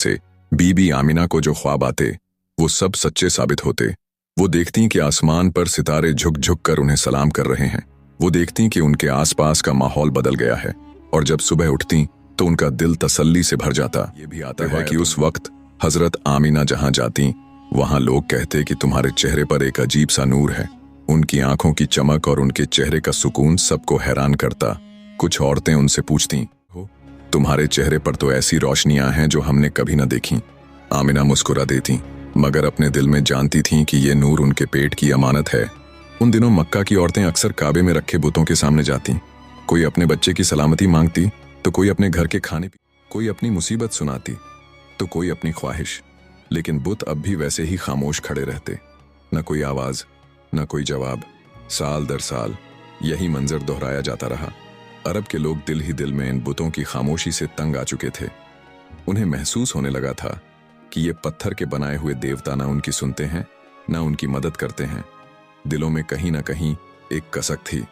से बीबी आमिना को जो ख्वाब आते वो सब सच्चे साबित होते। वो देखती कि आसमान पर सितारे झुक झुक कर उन्हें सलाम कर रहे हैं। वो देखती कि उनके आसपास का माहौल बदल गया है और जब सुबह उठती तो उनका दिल तसल्ली से भर जाता। ये भी आता है कि उस वक्त हजरत आमिना जहां जाती वहां लोग कहते कि तुम्हारे चेहरे पर एक अजीब सा नूर है। उनकी आंखों की चमक और उनके चेहरे का सुकून सबको हैरान करता। कुछ औरतें उनसे पूछती, तुम्हारे चेहरे पर तो ऐसी रोशनियां हैं जो हमने कभी न देखी। आमिना मुस्कुरा देती, मगर अपने दिल में जानती थीं कि ये नूर उनके पेट की अमानत है। उन दिनों मक्का की औरतें अक्सर काबे में रखे बुतों के सामने जाती। कोई अपने बच्चे की सलामती मांगती तो कोई अपने घर के खाने, कोई अपनी मुसीबत सुनाती तो कोई अपनी ख्वाहिश। लेकिन बुत अब भी वैसे ही खामोश खड़े रहते, न कोई आवाज न कोई जवाब। साल दर साल यही मंजर दोहराया जाता रहा। अरब के लोग दिल ही दिल में इन बुतों की खामोशी से तंग आ चुके थे। उन्हें महसूस होने लगा था कि ये पत्थर के बनाए हुए देवता ना उनकी सुनते हैं ना उनकी मदद करते हैं। दिलों में कहीं ना कहीं एक कसक थी,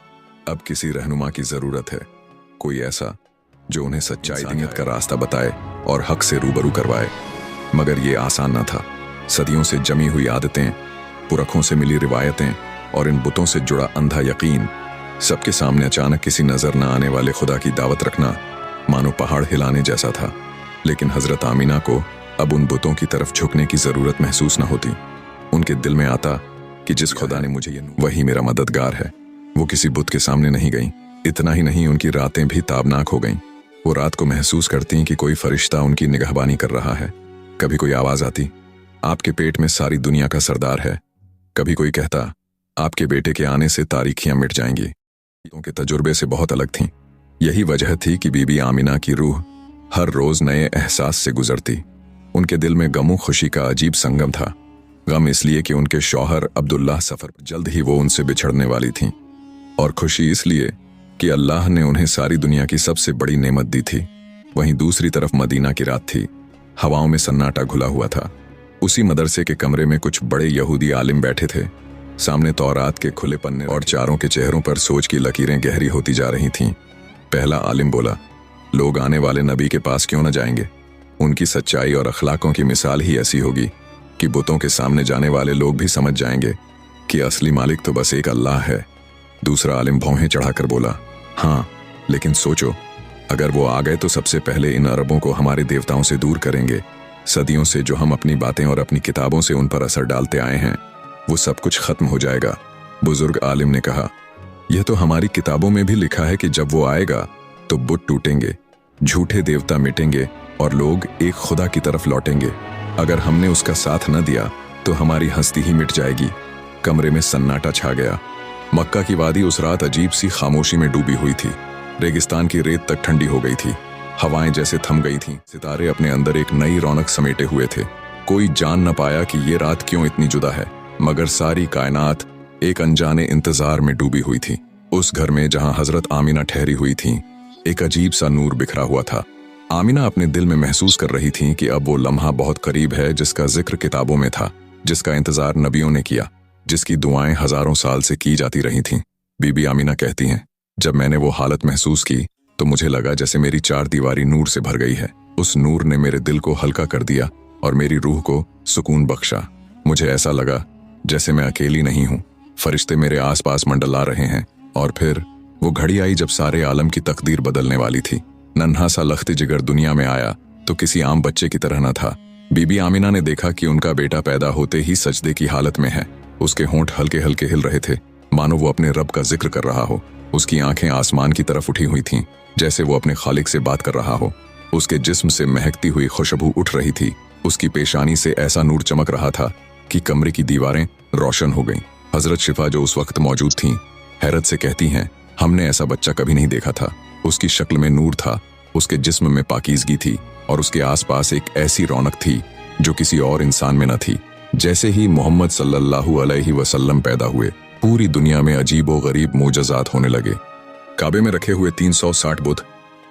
अब किसी रहनुमा की जरूरत है, कोई ऐसा जो उन्हें सच्चाई इंसानियत का रास्ता बताए और हक से रूबरू करवाए। मगर ये आसान न था। सदियों से जमी हुई आदतें, पुरखों से मिली रिवायतें और इन बुतों से जुड़ा अंधा यकीन, सबके सामने अचानक किसी नजर न आने वाले खुदा की दावत रखना मानो पहाड़ हिलाने जैसा था। लेकिन हजरत आमिना को अब उन बुतों की तरफ झुकने की जरूरत महसूस न होती। उनके दिल में आता कि जिस खुदा ने मुझे वही मेरा मददगार है। वो किसी बुत के सामने नहीं गईं। इतना ही नहीं, उनकी रातें भी ताबनाक हो गईं। वो रात को महसूस करती कि कोई फरिश्ता उनकी निगहबानी कर रहा है। कभी कोई आवाज आती, आपके पेट में सारी दुनिया का सरदार है। कभी कोई कहता, आपके बेटे के आने से तारीखियां मिट जाएंगी। उनके तजुर्बे से बहुत अलग थीं। यही वजह थी कि बीबी आमिना की रूह हर रोज नए एहसास से गुजरती। उनके दिल में गमो खुशी का अजीब संगम था। गम इसलिए कि उनके शौहर अब्दुल्लाह सफर पर, जल्द ही वो उनसे बिछड़ने वाली थीं, और खुशी इसलिए कि अल्लाह ने उन्हें सारी दुनिया की सबसे बड़ी नेमत दी थी। वहीं दूसरी तरफ मदीना की रात थी। हवाओं में सन्नाटा घुला हुआ था। उसी मदरसे के कमरे में कुछ बड़े यहूदी आलिम बैठे थे। सामने तौरात के खुले पन्ने और चारों के चेहरों पर सोच की लकीरें गहरी होती जा रही थीं। पहला आलिम बोला, लोग आने वाले नबी के पास क्यों न जाएंगे? उनकी सच्चाई और अखलाकों की मिसाल ही ऐसी होगी कि बुतों के सामने जाने वाले लोग भी समझ जाएंगे कि असली मालिक तो बस एक अल्लाह है। दूसरा आलिम भौहें चढ़ाकर बोला, हाँ, लेकिन सोचो, अगर वो आ गए तो सबसे पहले इन अरबों को हमारे देवताओं से दूर करेंगे। सदियों से जो हम अपनी बातें और अपनी किताबों से उन पर असर डालते आए हैं, वो सब कुछ खत्म हो जाएगा। बुजुर्ग आलिम ने कहा, यह तो हमारी किताबों में भी लिखा है कि जब वो आएगा तो बुत टूटेंगे, झूठे देवता मिटेंगे और लोग एक खुदा की तरफ लौटेंगे। अगर हमने उसका साथ न दिया तो हमारी हस्ती ही मिट जाएगी। कमरे में सन्नाटा छा गया। मक्का की वादी उस रात अजीब सी खामोशी में डूबी हुई थी। रेगिस्तान की रेत तक ठंडी हो गई थी। हवाएं जैसे थम गई थीं। सितारे अपने अंदर एक नई रौनक समेटे हुए थे। कोई जान न पाया कि ये रात क्यों इतनी जुदा है, मगर सारी कायनात एक अनजाने इंतजार में डूबी हुई थी। उस घर में जहां हजरत आमिना ठहरी हुई थीं, एक अजीब सा नूर बिखरा हुआ था। आमिना अपने दिल में महसूस कर रही थीं कि अब वो लम्हा बहुत करीब है जिसका जिक्र किताबों में था, जिसका इंतजार नबियों ने किया, जिसकी दुआएं हजारों साल से की जाती रही थीं। बीबी आमिना कहती हैं, जब मैंने वो हालत महसूस की तो मुझे लगा जैसे मेरी चार दीवारी नूर से भर गई है। उस नूर ने मेरे दिल को हल्का कर दिया और मेरी रूह को सुकून बख्शा। मुझे ऐसा लगा जैसे मैं अकेली नहीं हूँ, फरिश्ते मेरे आसपास मंडला रहे हैं। और फिर वो घड़ी आई जब सारे आलम की तकदीर बदलने वाली थी। नन्हा सा लख्त जिगर दुनिया में आया तो किसी आम बच्चे की तरह न था। बीबी आमिना ने देखा कि उनका बेटा पैदा होते ही सजदे की हालत में है। उसके होंठ हल्के हल्के हिल रहे थे, मानो वो अपने रब का जिक्र कर रहा हो। उसकी आंखें आसमान की तरफ उठी हुई थीं, जैसे वो अपने खालिक से बात कर रहा हो। उसके जिस्म से महकती हुई खुशबू उठ रही थी। उसकी पेशानी से ऐसा नूर चमक रहा था कि कमरे की दीवारें रोशन हो गईं। हजरत शिफा जो उस वक्त मौजूद थीं, हैरत से कहती हैं, हमने ऐसा बच्चा कभी नहीं देखा था। उसकी शक्ल में नूर था, उसके जिस्म में पाकीज़गी थी और उसके आसपास एक ऐसी रौनक थी जो किसी और इंसान में न थी। जैसे ही मोहम्मद सल्लल्लाहु अलैहि वसल्लम पैदा हुए, पूरी दुनिया में अजीबो गरीब मोजज़ात होने लगे। काबे में रखे हुए 360 बुत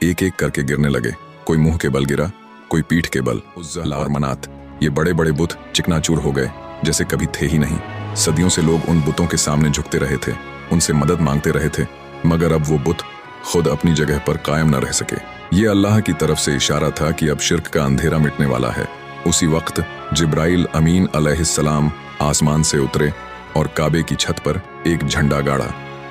एक एक करके गिरने लगे। कोई मुंह के बल गिरा, कोई पीठ के बल। उज़्ज़ा और मनात, ये बड़े बड़े बुत चिकनाचूर हो गए जैसे कभी थे ही नहीं। सदियों से लोग उन बुतों के सामने झुकते रहे थे, उनसे मदद मांगते रहे थे, मगर अब वो बुत खुद अपनी जगह पर कायम न रह सके। ये अल्लाह की तरफ से इशारा था कि अब शिर्क का अंधेरा मिटने वाला है। उसी वक्त जिब्राइल अमीन अलैहिस्सलाम आसमान से उतरे और काबे की छत पर एक झंडा गाड़ा।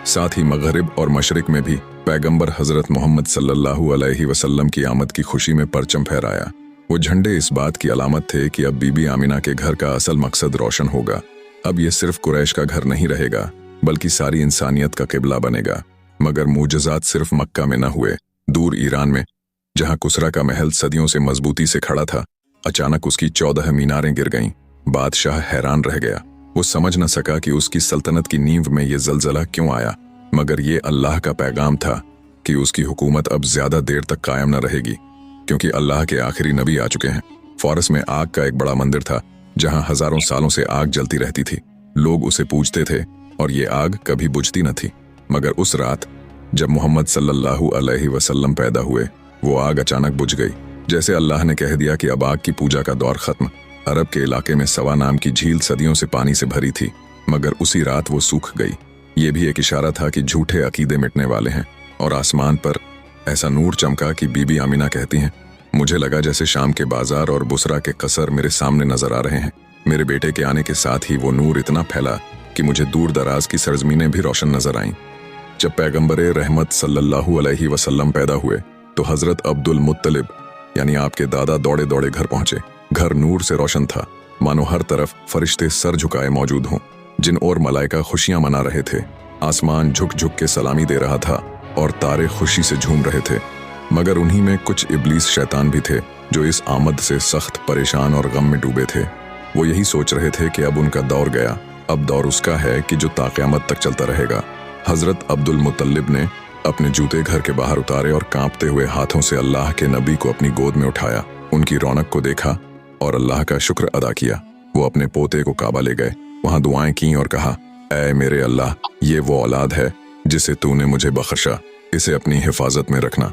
साथ ही मगरिब और मशरिक में भी पैगंबर हजरत मोहम्मद सल्लल्लाहु अलैहि वसल्लम की आमद की खुशी में परचम फहराया। वो झंडे इस बात की अलामत थे कि अब बीबी आमिना के घर का असल मकसद रोशन होगा। अब ये सिर्फ कुरैश का घर नहीं रहेगा, बल्कि सारी इंसानियत का किबला बनेगा। मगर मूजज़ात सिर्फ मक्का में न हुए। दूर ईरान में, जहां कुसरा का महल सदियों से मजबूती से खड़ा था, अचानक उसकी 14 मीनारें गिर गईं। बादशाह हैरान रह गया। वो समझ न सका कि उसकी सल्तनत की नींव में ये जलजला क्यों आया, मगर ये अल्लाह का पैगाम था कि उसकी हुकूमत अब ज्यादा देर तक कायम न रहेगी, क्योंकि अल्लाह के आखिरी नबी आ चुके हैं। फारस में आग का एक बड़ा मंदिर था, जहां हजारों सालों से आग जलती रहती थी। लोग उसे पूजते थे और ये आग कभी बुझती न थी। मगर उस रात जब मोहम्मद सल्लल्लाहु अलैहि वसल्लम पैदा हुए, वो आग अचानक बुझ गई। जैसे अल्लाह ने कह दिया कि अब आग की पूजा का दौर खत्म। अरब के इलाके में सवा नाम की झील सदियों से पानी से भरी थी, मगर उसी रात वो सूख गई। ये भी एक इशारा था कि झूठे अकीदे मिटने वाले हैं। और आसमान पर ऐसा नूर चमका कि बीबी आमिना कहती हैं, मुझे लगा जैसे शाम के बाजार और बुसरा के कसर मेरे सामने नजर आ रहे हैं। मेरे बेटे के आने के साथ ही वो नूर इतना फैला कि मुझे दूर दराज की सरजमीनें भी रोशन नजर आईं। जब पैगंबर रहमत सल्लल्लाहु अलैहि वसल्लम पैदा हुए तो हजरत अब्दुल मुत्तलिब यानी आपके दादा दौड़े दौड़े घर पहुंचे। घर नूर से रोशन था, मानो हर तरफ फरिश्ते सर झुकाए मौजूद हों। जिन और मलाइका खुशियां मना रहे थे, आसमान झुक झुक के सलामी दे रहा था और तारे खुशी से झूम रहे थे। मगर उन्हीं में कुछ इब्लीस शैतान भी थे जो इस आमद से सख्त परेशान और गम में डूबे थे। वो यही सोच रहे थे कि अब उनका दौर गया, अब दौर उसका है कि जो ताक़यामत तक चलता रहेगा। हजरत अब्दुल मुत्तलिब ने अपने जूते घर के बाहर उतारे और कांपते हुए हाथों से अल्लाह के नबी को अपनी गोद में उठाया, उनकी रौनक को देखा और अल्लाह का शुक्र अदा किया। वो अपने पोते को काबा ले गए, वहां दुआएं की और कहा, ऐ मेरे अल्लाह, ये वो औलाद है जिसे तूने मुझे बख्शा, इसे अपनी हिफाजत में रखना।